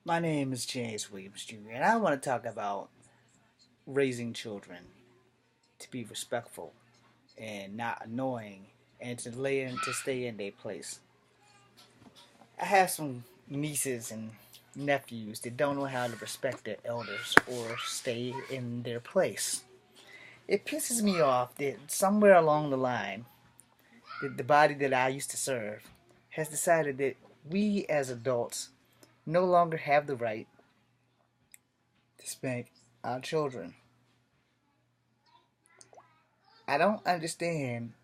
My name is James Williams Jr., and I want to talk about raising children to be respectful and not annoying and to stay in their place. I have some nieces and nephews that don't know how to respect their elders or stay in their place. It pisses me off that somewhere along the line, the body that I used to serve has decided that we as adults no longer have the right to spank our children. I don't understand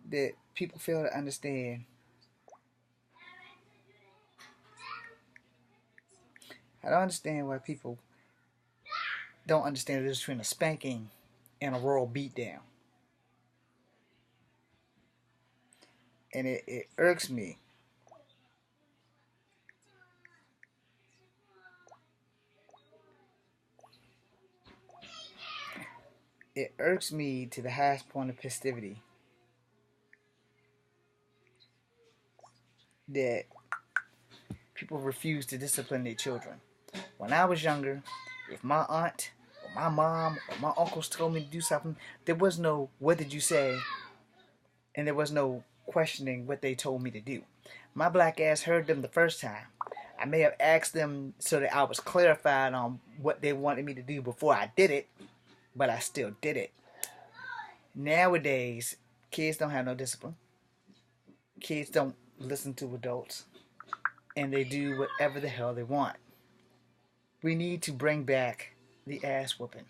that people fail to understand. I don't understand why people don't understand the difference between a spanking and a royal beatdown. And it irks me. It irks me to the highest point of festivity that people refuse to discipline their children. When I was younger, if my aunt or my mom or my uncles told me to do something, there was no "what did you say?" and there was no questioning what they told me to do. My black ass heard them the first time. I may have asked them so that I was clarified on what they wanted me to do before I did it, but I still did it. Nowadays, kids don't have no discipline. Kids don't listen to adults, and they do whatever the hell they want. We need to bring back the ass whooping.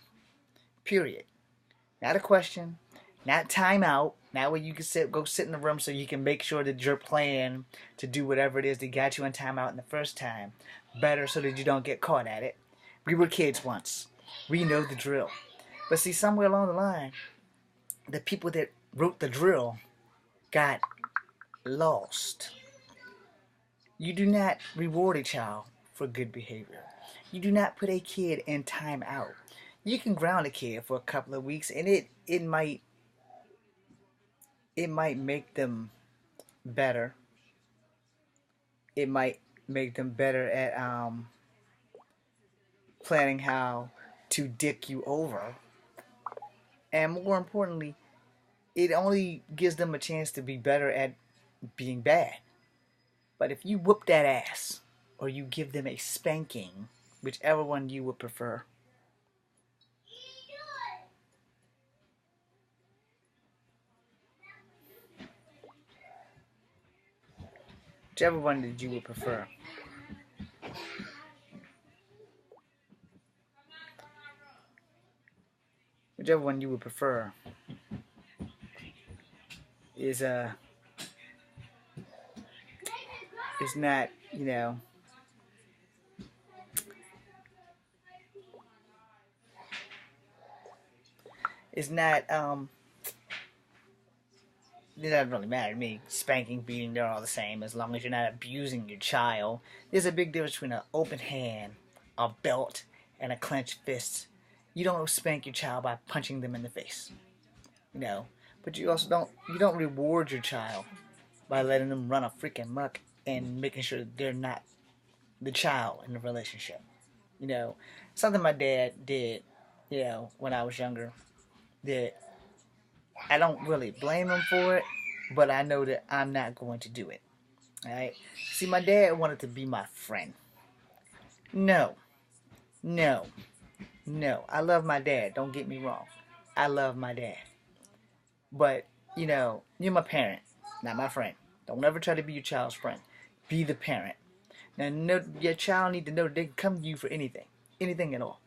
Period. Not a question. Not timeout. Not where you can go sit in the room so you can make sure that you're playing to do whatever it is that got you in timeout in the first time. Better so that you don't get caught at it. We were kids once. We know the drill. But see, somewhere along the line, the people that wrote the drill got lost. You do not reward a child for good behavior. You do not put a kid in timeout. You can ground a kid for a couple of weeks, and it might make them better. It might make them better at planning how to dick you over, and more importantly, it only gives them a chance to be better at being bad. But if you whoop that ass, or you give them a spanking, whichever one you would prefer, whichever one that you would prefer, whichever one you would prefer is is not, is not it doesn't really matter to me. Spanking, beating, they're all the same as long as you're not abusing your child. There's a big difference between an open hand, a belt, and a clenched fist. You don't spank your child by punching them in the face, you know. But you don't reward your child by letting them run a freaking muck and making sure that they're not the child in the relationship. You know, something my dad did, when I was younger, that I don't really blame him for it, but I know that I'm not going to do it. Alright? See, my dad wanted to be my friend. No, no, no. I love my dad. Don't get me wrong. I love my dad. But, you're my parent, not my friend. Don't ever try to be your child's friend. Be the parent. Now, your child need to know that they can come to you for anything. Anything at all.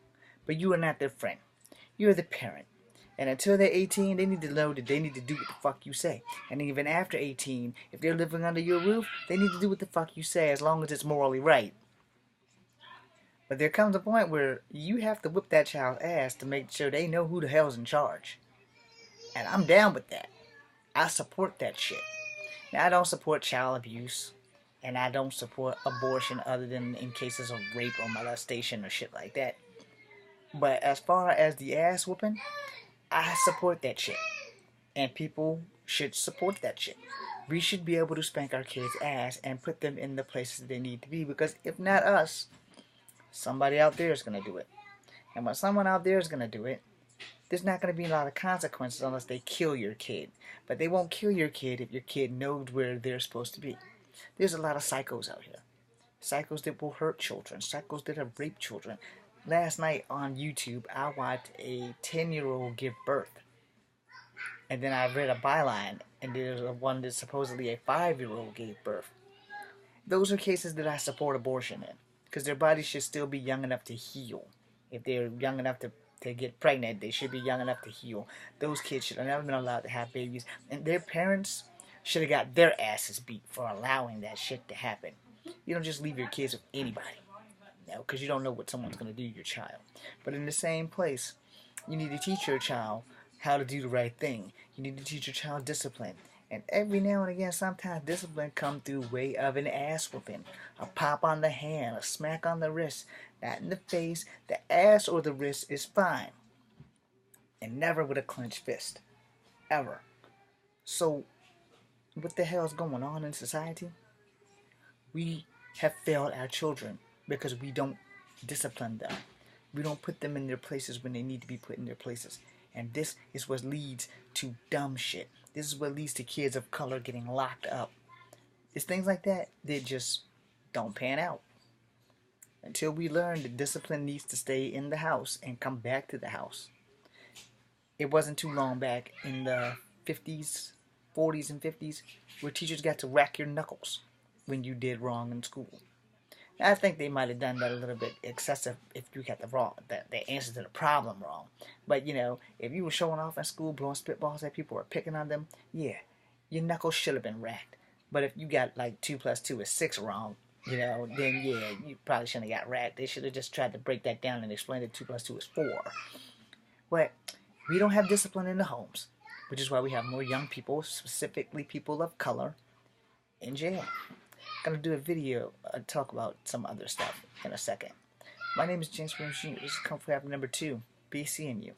But you are not their friend. You're the parent. And until they're 18, they need to know that they need to do what the fuck you say. And even after 18, if they're living under your roof, they need to do what the fuck you say as long as it's morally right. But there comes a point where you have to whip that child's ass to make sure they know who the hell's in charge. And I'm down with that. I support that shit. Now, I don't support child abuse. And I don't support abortion other than in cases of rape or molestation or shit like that. But as far as the ass whooping, I support that shit. And people should support that shit. We should be able to spank our kids' ass and put them in the places they need to be, because if not us, Somebody out there is going to do it. And when someone out there is going to do it, there's not going to be a lot of consequences unless they kill your kid. But they won't kill your kid if your kid knows where they're supposed to be. There's a lot of psychos out here. Psychos that will hurt children. Psychos that have raped children. Last night on YouTube, I watched a 10-year-old give birth. And then I read a byline, and there's one that supposedly a 5-year-old gave birth. Those are cases that I support abortion in. Because their bodies should still be young enough to heal. If they're young enough to get pregnant, they should be young enough to heal. Those kids should have never been allowed to have babies. And their parents should have got their asses beat for allowing that shit to happen. You don't just leave your kids with anybody. Because you don't know what someone's going to do to your child. But in the same place, you need to teach your child how to do the right thing. You need to teach your child discipline. And every now and again, sometimes discipline comes through way of an ass whooping. A pop on the hand, a smack on the wrist, not in the face. The ass or the wrist is fine. And never with a clenched fist. Ever. So, what the hell is going on in society? We have failed our children because we don't discipline them. We don't put them in their places when they need to be put in their places. And this is what leads to dumb shit. This is what leads to kids of color getting locked up. It's things like that that just don't pan out. Until we learn that discipline needs to stay in the house and come back to the house. It wasn't too long back in the 50s, 40s and 50s where teachers got to rack your knuckles when you did wrong in school. I think they might have done that a little bit excessive if you got the answer to the problem wrong. But, if you were showing off in school, blowing spitballs at people or picking on them, yeah, your knuckles should have been racked. But if you got like 2 + 2 is 6 wrong, then yeah, you probably shouldn't have got racked. They should have just tried to break that down and explain that 2 + 2 is 4. But we don't have discipline in the homes, which is why we have more young people, specifically people of color, in jail. I'm going to do a video talk about some other stuff in a second. My name is James Williams Jr. This is Comfort Habit number 2. Be seeing you.